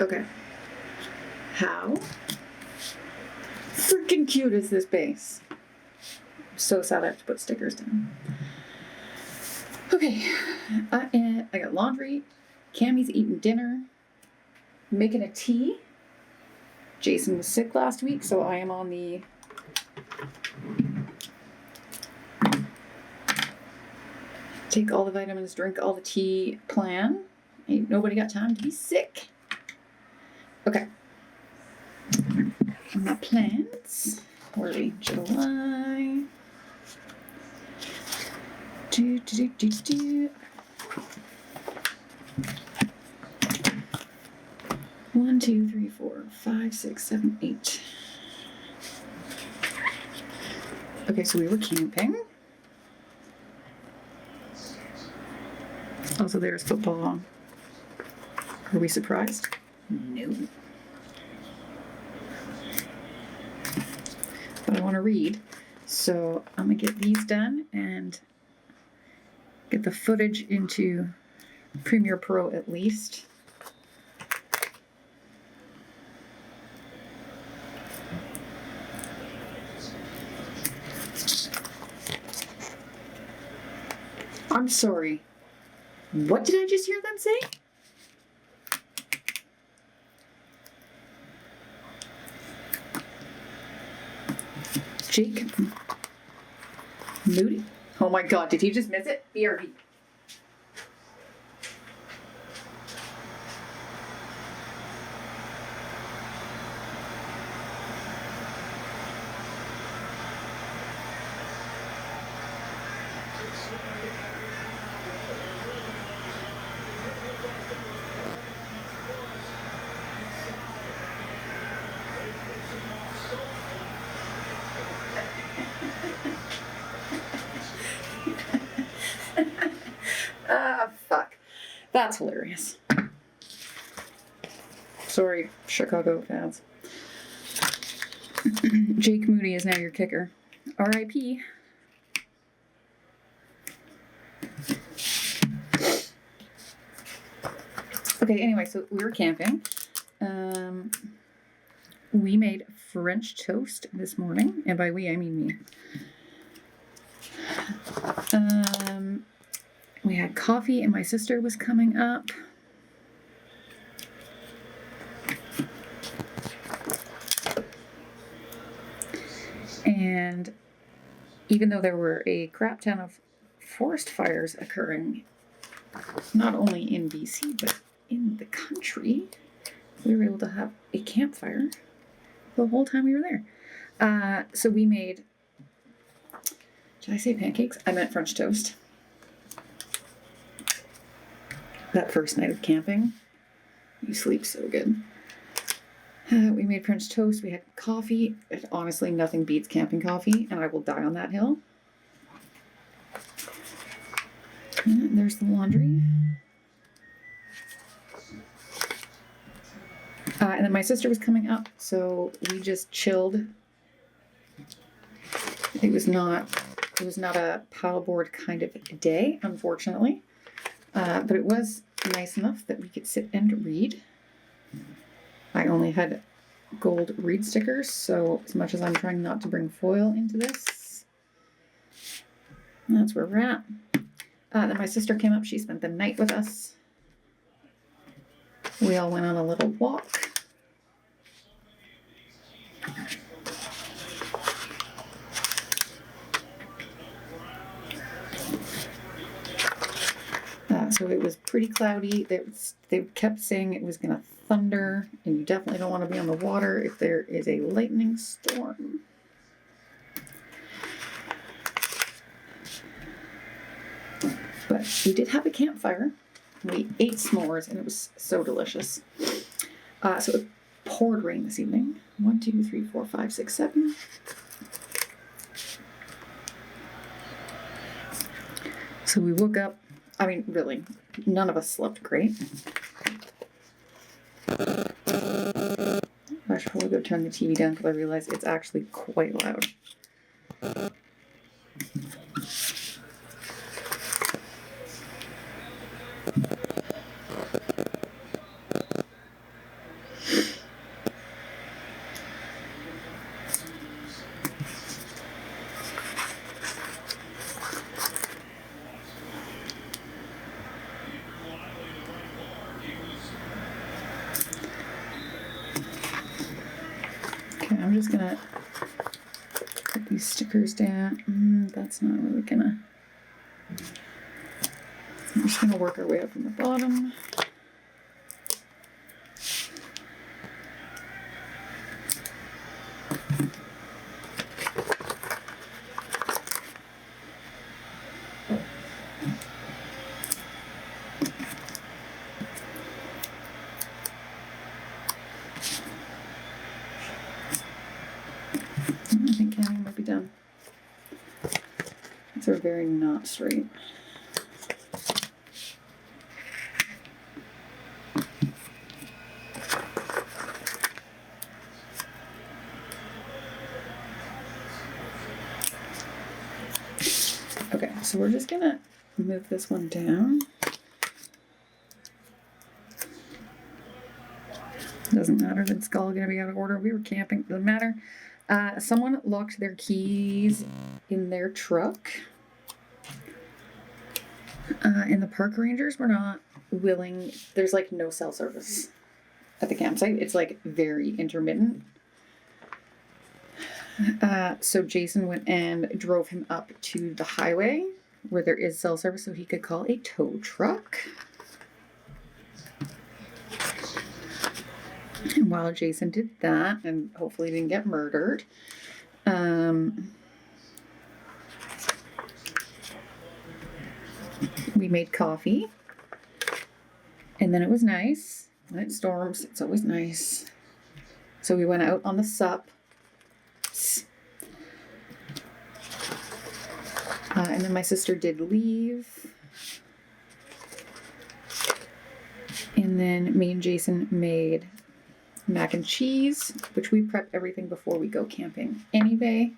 Okay. How freaking cute is this base? I'm so sad I have to put stickers down. Okay. I got laundry. Cammy's eating dinner. Making a tea. Jason was sick last week, so I am on the take all the vitamins, drink all the tea plan. Ain't nobody got time to be sick. Okay. My plans. Where are we? July. One, 2, 3, 4, 5, 6, 7, 8. Okay, so we were camping. Also, there's football on. Are we surprised? No. But I want to read, so I'm gonna get these done and get the footage into Premiere Pro at least. I'm sorry. What did I just hear them say? Jake Moody. Oh my God, did he just miss it? BRB. Fuck. That's hilarious. Sorry, Chicago fans. Jake Moody is now your kicker. R.I.P. Okay, anyway, so we were camping. We made French toast this morning, and by we, I mean me. We had coffee, and my sister was coming up. And even though there were a crap ton of forest fires occurring, not only in BC, but in the country, we were able to have a campfire the whole time we were there. So we made, did I say pancakes? I meant French toast. That first night of camping, you sleep so good. We made French toast. We had coffee. Honestly, nothing beats camping coffee, and I will die on that hill. And there's the laundry. And then my sister was coming up, so we just chilled. It was not a paddleboard kind of day, unfortunately. But it was nice enough that we could sit and read. I only had gold read stickers, so as much as I'm trying not to bring foil into this, that's where we're at. Then my sister came up. She spent the night with us. We all went on a little walk. So it was pretty cloudy. They kept saying it was going to thunder, and you definitely don't want to be on the water if there is a lightning storm. But we did have a campfire. We ate s'mores, and it was so delicious. So it poured rain this evening. 1, 2, 3, 4, 5, 6, 7. So we woke up. I mean, really, none of us slept great. I should probably go turn the TV down because I realize it's actually quite loud. I'm just gonna put these stickers down. That's not really gonna. I'm just gonna work our way up from the bottom. I think Canon might be done. These are very not straight. Okay, so we're just gonna move this one down. Doesn't matter if it's all gonna be out of order. We were camping, doesn't matter. Someone locked their keys in their truck. And the park rangers were not willing. There's like no cell service at the campsite. It's like very intermittent. So Jason went and drove him up to the highway where there is cell service so he could call a tow truck. And while Jason did that, and hopefully didn't get murdered, we made coffee. And then it was nice. When it storms, it's always nice. So we went out on the sup. And then my sister did leave. And then me and Jason made mac and cheese, which we prep everything before we go camping anyway.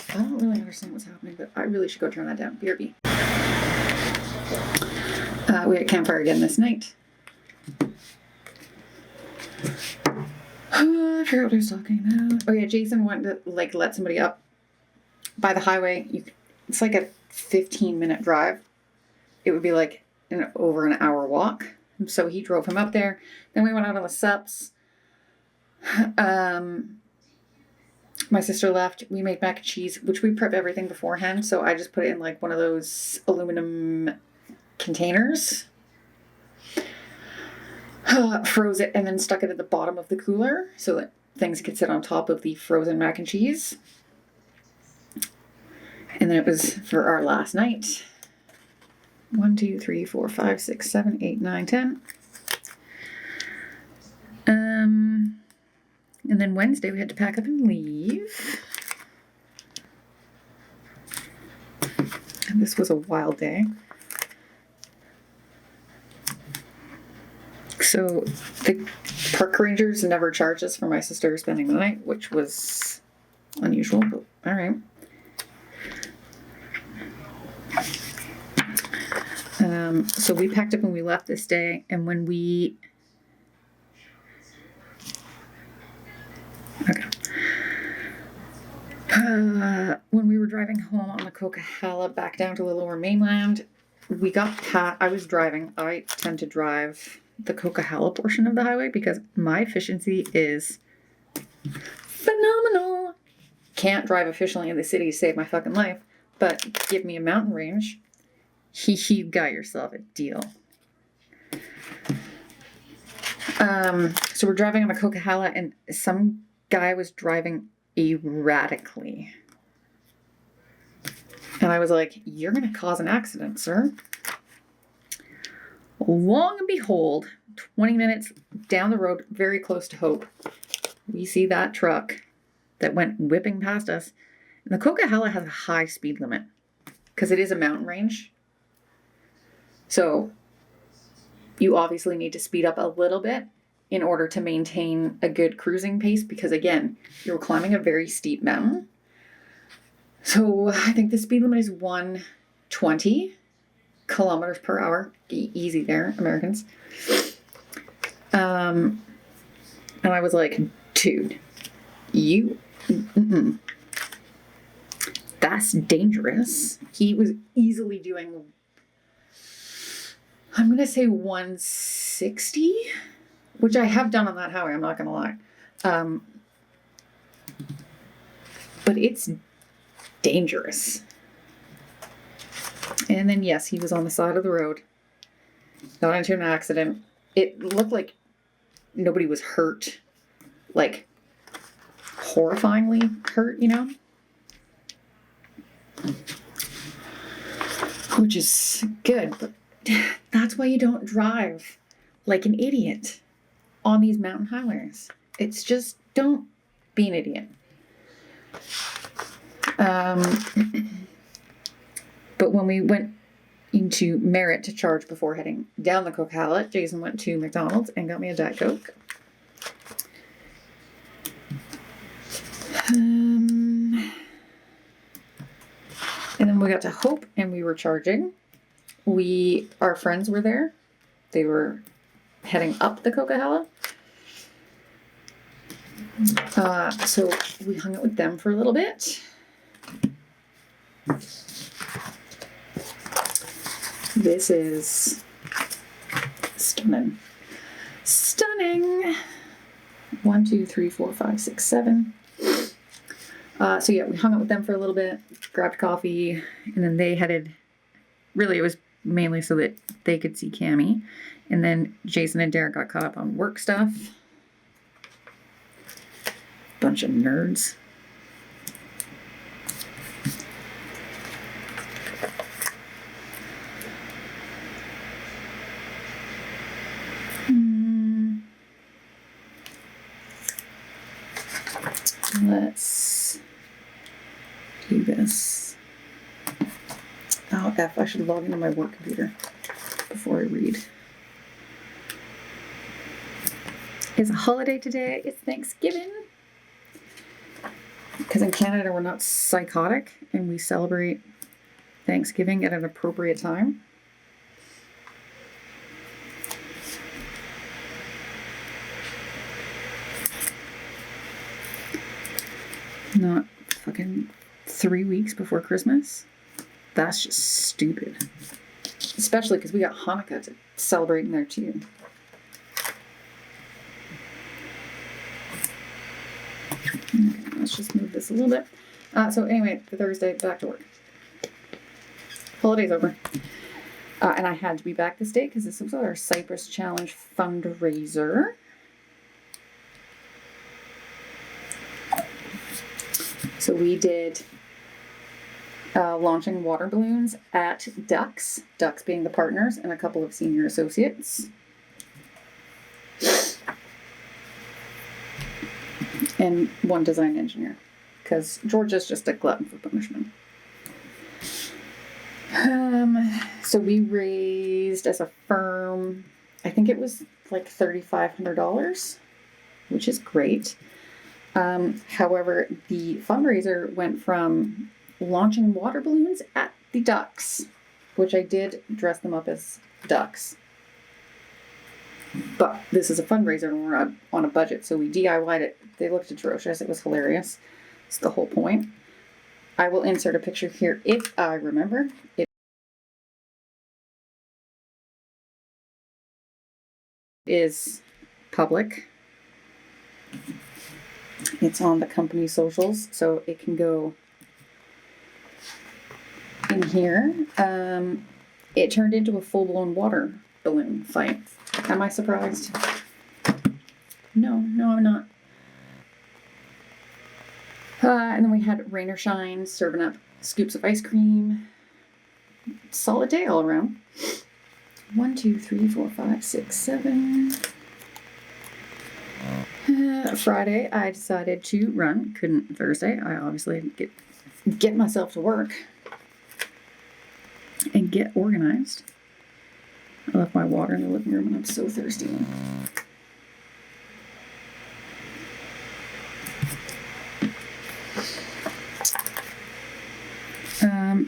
I don't really understand what's happening, but I really should go turn that down. BRB. We had campfire again this night. I forgot what I was talking about. Oh yeah, Jason wanted to like let somebody up by the highway. It's like a 15-minute drive. It would be like over an hour walk. So he drove him up there. Then we went out on the sups. My sister left. We made mac and cheese, which we prep everything beforehand. So I just put it in like one of those aluminum containers. Froze it and then stuck it at the bottom of the cooler so that things could sit on top of the frozen mac and cheese. And then it was for our last night. 1, 2, 3, 4, 5, 6, 7, 8, 9, 10. And then Wednesday we had to pack up and leave. And this was a wild day. So the park rangers never charged us for my sister spending the night, which was unusual, but all right. So we packed up and we left this day, and when we were driving home on the Coquihalla back down to the Lower Mainland, we got I was driving. I tend to drive the Coquihalla portion of the highway because my efficiency is phenomenal. Can't drive efficiently in the city to save my fucking life, but give me a mountain range. You got yourself a deal. So we're driving on the Coquihalla, and some guy was driving erratically. And I was like, you're going to cause an accident, sir. Long and behold, 20 minutes down the road, very close to Hope, we see that truck that went whipping past us. And the Coquihalla has a high speed limit because it is a mountain range. So you obviously need to speed up a little bit in order to maintain a good cruising pace because, again, you're climbing a very steep mountain. So I think the speed limit is 120 kilometers per hour. Easy there, Americans. And I was like, dude, that's dangerous. He was easily doing, I'm going to say 160, which I have done on that highway, I'm not going to lie. But it's dangerous. And then, yes, he was on the side of the road, got into an accident. It looked like nobody was hurt, like horrifyingly hurt, you know? Which is good, but that's why you don't drive like an idiot on these mountain highways. It's just, don't be an idiot. But when we went into Merritt to charge before heading down the Coquihalla, Jason went to McDonald's and got me a Diet Coke. And then we got to Hope and we were charging. Our friends were there. They were heading up the Coquihalla. So we hung out with them for a little bit. This is stunning. Stunning. 1, 2, 3, 4, 5, 6, 7. So yeah, we hung out with them for a little bit, grabbed coffee, and then they headed, really it was mainly so that they could see Cammie. And then Jason and Derek got caught up on work stuff. Bunch of nerds. Let's do this. Oh, F, I should log into my work computer before I read. It's a holiday today. It's Thanksgiving. Because in Canada, we're not psychotic and we celebrate Thanksgiving at an appropriate time. Not fucking 3 weeks before Christmas. That's just stupid. Especially because we got Hanukkah to celebrate in there too. Okay, let's just move this a little bit. So anyway, for Thursday, back to work. Holiday's over. And I had to be back this day because this was our Cypress Challenge fundraiser. So we did launching water balloons at Ducks being the partners, and a couple of senior associates. And one design engineer, because George is just a glutton for punishment. So we raised as a firm, I think it was like $3,500, which is great. However, the fundraiser went from launching water balloons at the Ducks, which I did dress them up as ducks. But this is a fundraiser and we're on a budget, so we DIY'd it. They looked atrocious. It was hilarious. It's the whole point. I will insert a picture here if I remember. It is public. It's on the company socials, so it can go in here. It turned into a full-blown water balloon fight. Am I surprised? No, I'm not. And then we had rain or shine, serving up scoops of ice cream. Solid day all around. 1, 2, 3, 4, 5, 6, 7. Friday, I decided to run. Couldn't Thursday. I obviously get myself to work and get organized. I left my water in the living room and I'm so thirsty.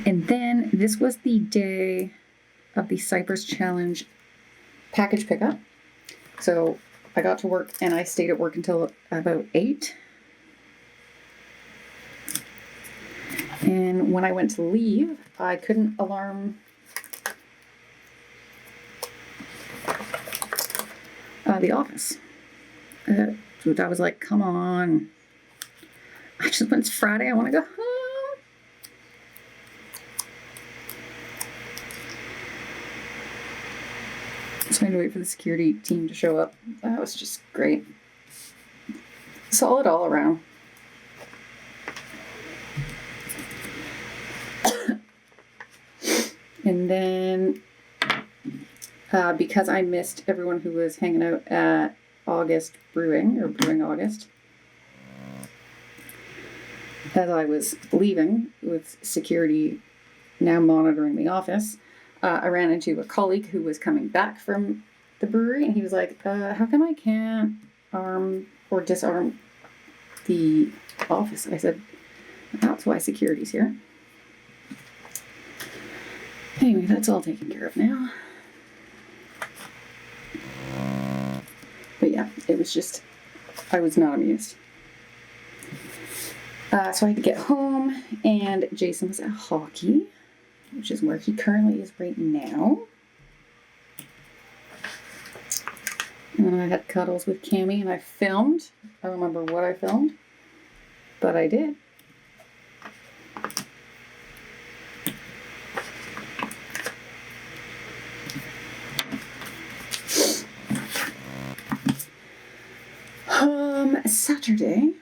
And then this was the day of the Cypress Challenge package pickup. So I got to work and I stayed at work until about 8. And when I went to leave, I couldn't alarm the office. I was like, come on. When it's Friday, I want to go home. So I had to wait for the security team to show up. That was just great. Solid all around. And then, because I missed everyone who was hanging out at August Brewing, or Brewing August, as I was leaving with security now monitoring the office, I ran into a colleague who was coming back from the brewery, and he was like, how come I can't arm or disarm the office? I said, that's why security's here. Anyway, that's all taken care of now. But yeah, it was just, I was not amused. So I had to get home, and Jason was at hockey, which is where he currently is right now. And then I had cuddles with Cammie, and I filmed. I don't remember what I filmed, but I did. Saturday,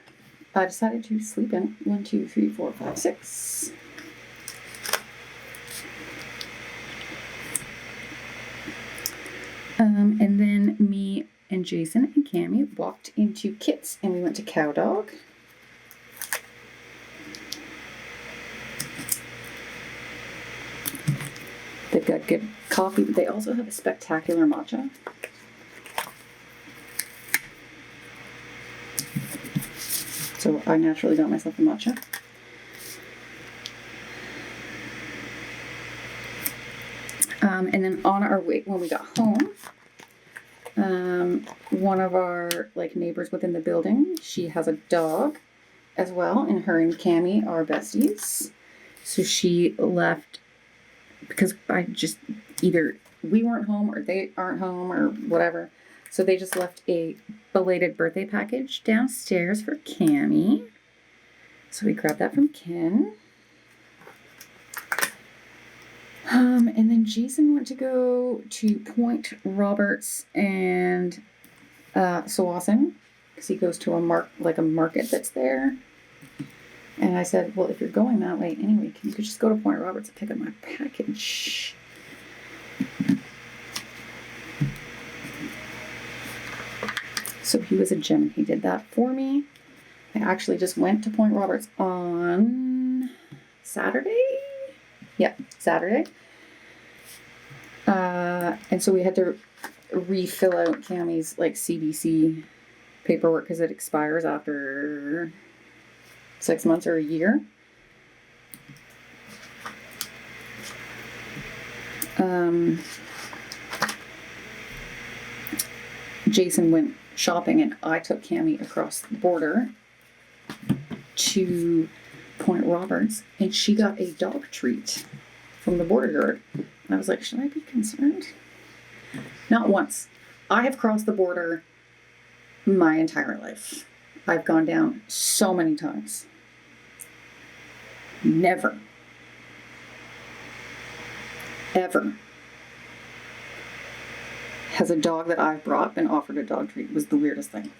I decided to sleep in 1, 2, 3, 4, 5, 6. And then me and Jason and Cammie walked into Kit's, and we went to Cow Dog. They've got good coffee, but they also have a spectacular matcha. So I naturally got myself a matcha. And then on our way, when we got home, one of our neighbors within the building, she has a dog as well, and her and Cammie are besties. So she left because either we weren't home or they aren't home or whatever. So they just left a belated birthday package downstairs for Cammie. So we grabbed that from Ken. And then Jason went to go to Point Roberts and Sawasin, because he goes to a market that's there. And I said, well, if you're going that way anyway, you could just go to Point Roberts and pick up my package. So he was a gem. He did that for me. I actually just went to Point Roberts on Saturday. Yeah, Saturday. And so we had to refill out Cammie's CBC paperwork because it expires after 6 months or a year. Jason went shopping, and I took Cammie across the border to Point Roberts, and she got a dog treat from the border guard. And I was like, should I be concerned? Not once. I have crossed the border my entire life. I've gone down so many times. Never, ever has a dog that I've brought been offered a dog treat. It was the weirdest thing.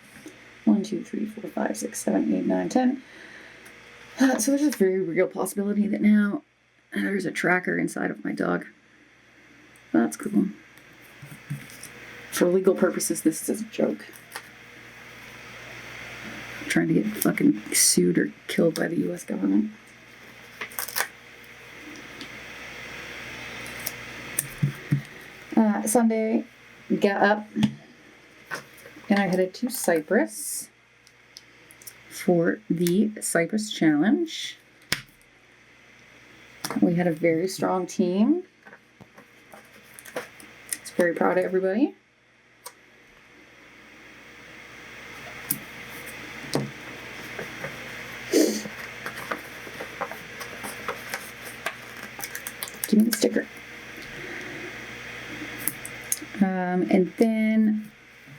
1, 2, 3, 4, 5, 6, 7, 8, 9, 10. So there's a very real possibility that now there's a tracker inside of my dog. That's cool. For legal purposes, this is a joke. I'm trying to get fucking sued or killed by the US government. Sunday, got up and I headed to Cyprus for the Cyprus Challenge. We had a very strong team. I was very proud of everybody. Give me the sticker. And then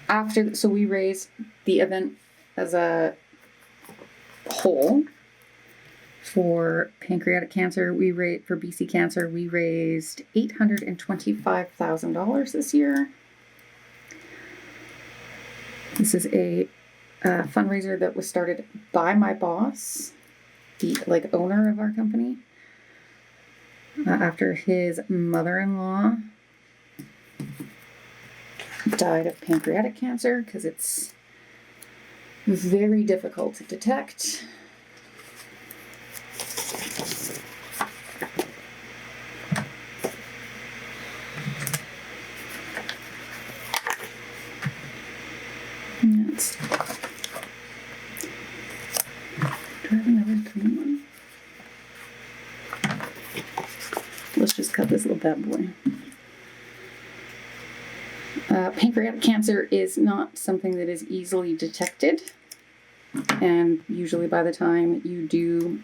after, so we raised the event as a whole. For pancreatic cancer, for BC Cancer, we raised $825,000 this year. This is a fundraiser that was started by my boss, the owner of our company, after his mother-in-law died of pancreatic cancer, because it's very difficult to detect. Do I have another clean one? Let's just cut this little bad boy. Pancreatic cancer is not something that is easily detected, and usually by the time you do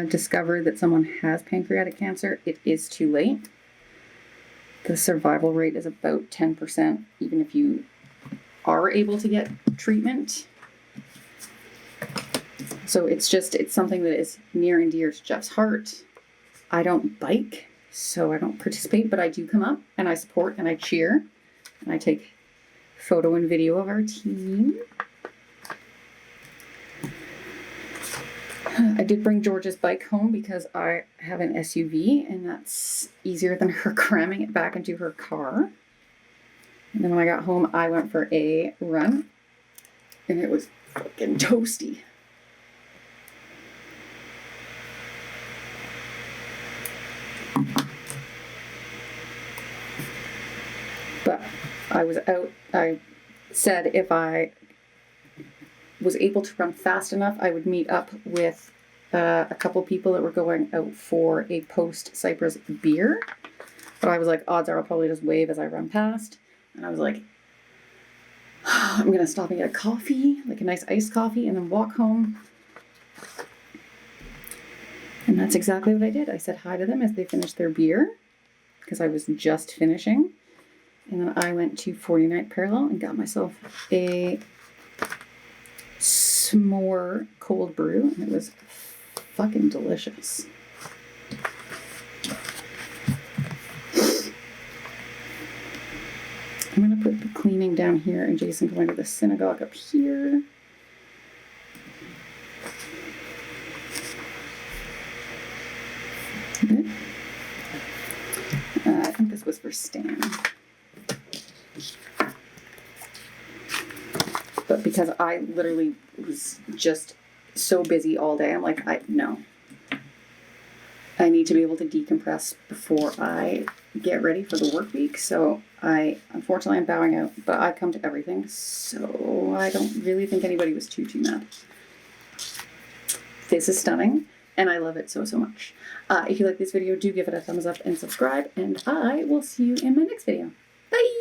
discover that someone has pancreatic cancer, it is too late. The survival rate is about 10%, even if you are able to get treatment. So it's something that is near and dear to Jeff's heart. I don't bike, so I don't participate, but I do come up and I support and I cheer and I take photo and video of our team. I did bring George's bike home because I have an SUV and that's easier than her cramming it back into her car. And then when I got home, I went for a run and it was fucking toasty. But I was out. I said if I was able to run fast enough, I would meet up with a couple people that were going out for a post-Cyprus beer. But I was like, odds are I'll probably just wave as I run past. And I was like, I'm going to stop and get a coffee, like a nice iced coffee, and then walk home. And that's exactly what I did. I said hi to them as they finished their beer, because I was just finishing. And then I went to 49th Parallel and got myself a s'more cold brew, and it was fucking delicious. I'm going to put the cleaning down here and Jason going to the synagogue up here. Okay. I think this was for Stan. But because I literally was just so busy all day, I'm like, no. I need to be able to decompress before I get ready for the work week. So unfortunately, I'm bowing out, but I come to everything. So I don't really think anybody was too mad. This is stunning, and I love it so much. If you like this video, do give it a thumbs up and subscribe, and I will see you in my next video. Bye!